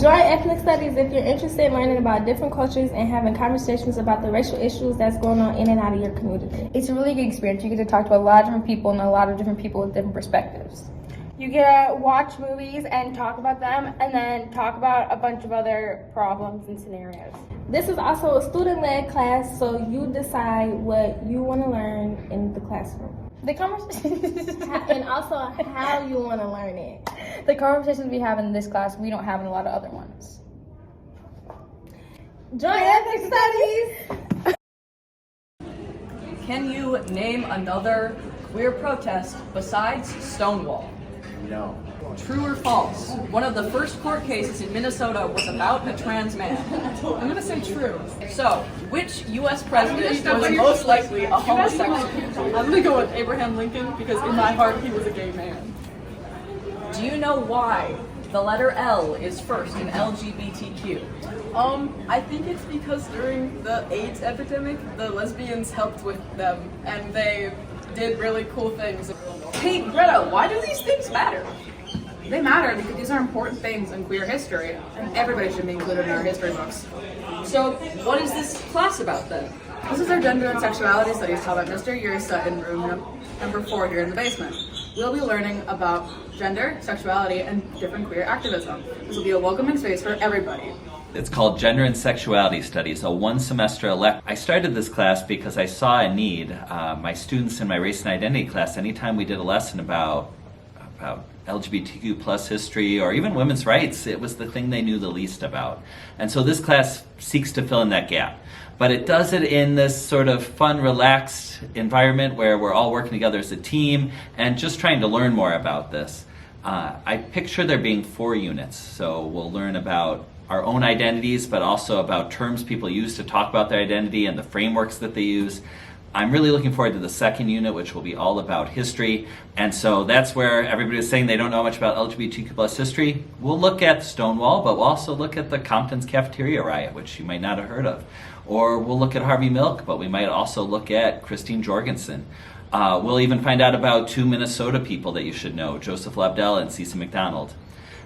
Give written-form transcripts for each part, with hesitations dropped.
Join ethnic studies if you're interested in learning about different cultures and having conversations about the racial issues that's going on in and out of your community. It's a really good experience. You get to talk to a lot of different people and a lot of different people with different perspectives. You get to watch movies and talk about them, and then talk about a bunch of other problems and scenarios. This is also a student-led class, so you decide what you want to learn in the classroom. The conversations And also how you want to learn it. the conversations we have in this class, we don't have in a lot of other ones. Join ethnic studies! Can you name another queer protest besides Stonewall? No. True or false? One of the first court cases in Minnesota was about a trans man. I'm gonna say true. So, which U.S. president was most likely a homosexual? I'm gonna go with Abraham Lincoln because in my heart he was a gay man. Do you know why the letter L is first in LGBTQ? I think it's because during the AIDS epidemic, the lesbians helped with them and they did really cool things. Hey, Greta, why do these things matter? They matter because these are important things in queer history, and everybody should be included in our history books. So, what is this class about then? This is our gender and sexuality studies taught by Mr. Ursa in room number 4 here in the basement. We'll be learning about gender, sexuality, and different queer activism. This will be a welcoming space for everybody. It's called Gender and Sexuality Studies, a one-semester elect. I started this class because I saw a need. My students in my race and identity class, anytime we did a lesson about LGBTQ plus history or even women's rights, it was the thing they knew the least about. And so this class seeks to fill in that gap. But it does it in this sort of fun, relaxed environment where we're all working together as a team and just trying to learn more about this. I picture there being 4 units. So we'll learn about our own identities, but also about terms people use to talk about their identity and the frameworks that they use. I'm really looking forward to the second unit, which will be all about history. And so that's where everybody is saying they don't know much about LGBTQ plus history. We'll look at Stonewall, but we'll also look at the Compton's cafeteria riot, which you might not have heard of. Or we'll look at Harvey Milk, but we might also look at Christine Jorgensen. We'll even find out about 2 Minnesota people that you should know, Joseph Labdell and Cece McDonald.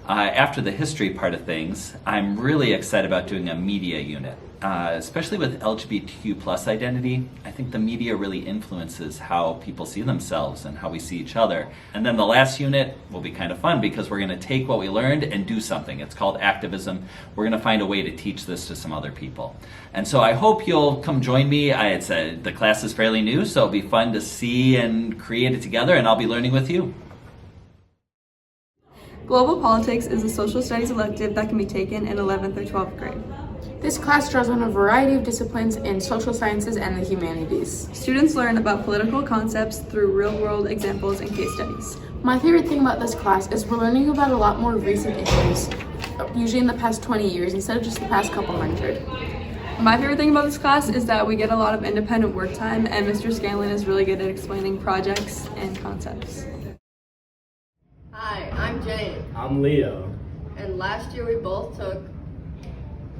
After the history part of things, I'm really excited about doing a media unit, especially with LGBTQ plus identity. I think the media really influences how people see themselves and how we see each other. And then the last unit will be kind of fun because we're going to take what we learned and do something. It's called activism. We're going to find a way to teach this to some other people. And so I hope you'll come join me. The class is fairly new, so it'll be fun to see and create it together, and I'll be learning with you. Global Politics is a social studies elective that can be taken in 11th or 12th grade. This class draws on a variety of disciplines in social sciences and the humanities. Students learn about political concepts through real-world examples and case studies. My favorite thing about this class is we're learning about a lot more recent issues, usually in the past 20 years instead of just the past couple hundred. My favorite thing about this class is that we get a lot of independent work time, and Mr. Scanlon is really good at explaining projects and concepts. Hi, I'm Jane, I'm Leo. and last year we both took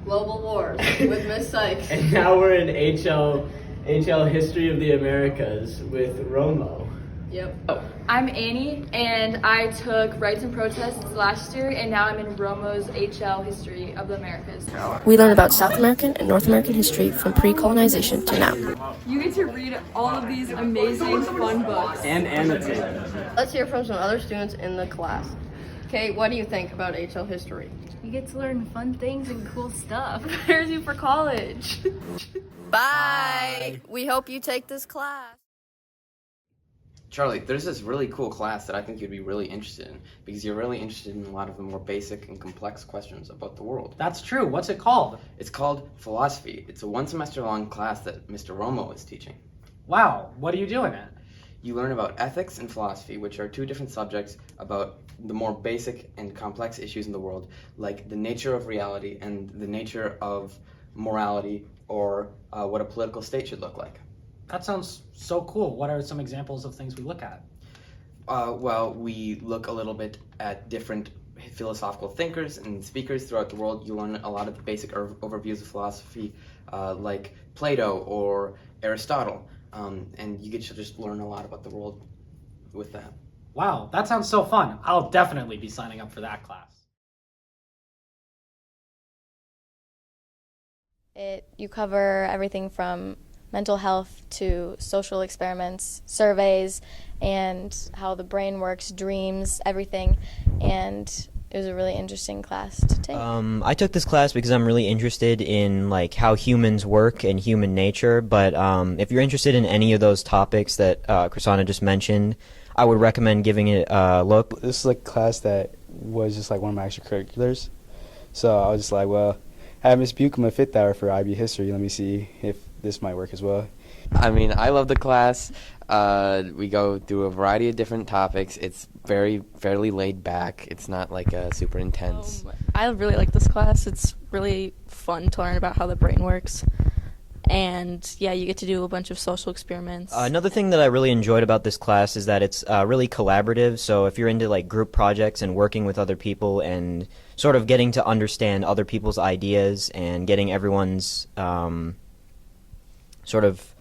Global Wars with Miss Sykes. And now we're in HL History of the Americas with Romo. Yep. I'm Annie, and I took Rights and Protests last year, and now I'm in Romo's HL History of the Americas. We learn about South American and North American history from pre-colonization to now. You get to read all of these amazing, fun books. And annotate. Let's hear from some other students in the class. Kate, what do you think about HL history? You get to learn fun things and cool stuff. Prepares you for college. Bye! We hope you take this class. Charlie, there's this really cool class that I think you'd be really interested in because you're really interested in a lot of the more basic and complex questions about the world. That's true. What's it called? It's called philosophy. It's a 1 semester long class that Mr. Romo is teaching. Wow, what are you doing it? You learn about ethics and philosophy, which are 2 different subjects about the more basic and complex issues in the world, like the nature of reality and the nature of morality, or what a political state should look like. That sounds so cool. What are some examples of things we look at? Well, we look a little bit at different philosophical thinkers and speakers throughout the world. You learn a lot of the basic overviews of philosophy, like Plato or Aristotle, and you get to just learn a lot about the world with that. Wow, that sounds so fun. I'll definitely be signing up for that class. You cover everything from mental health to social experiments, surveys, and how the brain works, dreams, everything. And it was a really interesting class to take. I took this class because I'm really interested in like how humans work and human nature. But if you're interested in any of those topics that Chrisana just mentioned, I would recommend giving it a look. This is like a class that was just like one of my extracurriculars. So I was just like, well, I have Miss Buchman fifth hour for IB history. Let me see if this might work as well. I mean, I love the class. We go through a variety of different topics. It's fairly laid back. It's not like super intense. I really like this class. It's really fun to learn about how the brain works. And yeah, you get to do a bunch of social experiments. Another thing that I really enjoyed about this class is that it's really collaborative. So if you're into like group projects and working with other people and sort of getting to understand other people's ideas and getting everyone's sort of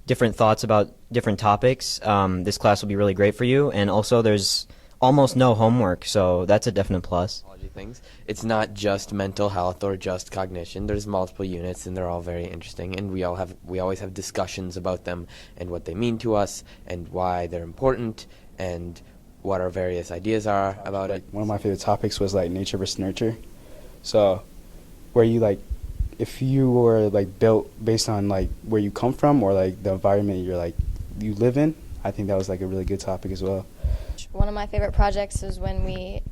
different thoughts about different topics, this class will be really great for you. And also there's almost no homework, so that's a definite plus. Things. It's not just mental health or just cognition. There's multiple units, and they're all very interesting. And we always have discussions about them and what they mean to us and why they're important and what our various ideas are about it. One of my favorite topics was like nature versus nurture. So, where you like, if you were like built based on like where you come from or like the environment you live in, I think that was like a really good topic as well. One of my favorite projects is when we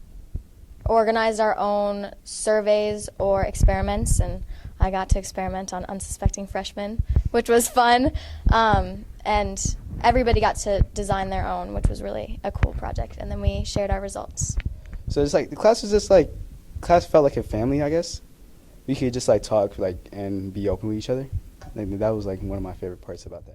organized our own surveys or experiments, and I got to experiment on unsuspecting freshmen, which was fun, and everybody got to design their own, which was really a cool project, and then we shared our results. So it's like the class was just like, class felt like a family, I guess. We could just like talk like and be open with each other. Like, that was like one of my favorite parts about that.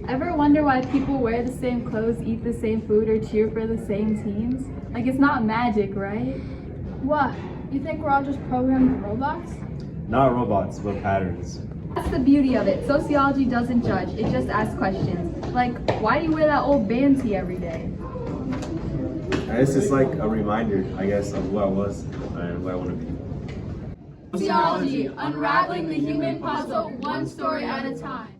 Ever wonder why people wear the same clothes, eat the same food, or cheer for the same teams? Like, it's not magic, right? What? You think we're all just programmed robots? Not robots, but patterns. That's the beauty of it. Sociology doesn't judge, it just asks questions. Like, why do you wear that old band tee every day? And it's just like a reminder, I guess, of who I was and who I want to be. Sociology, unraveling the human puzzle one story at a time.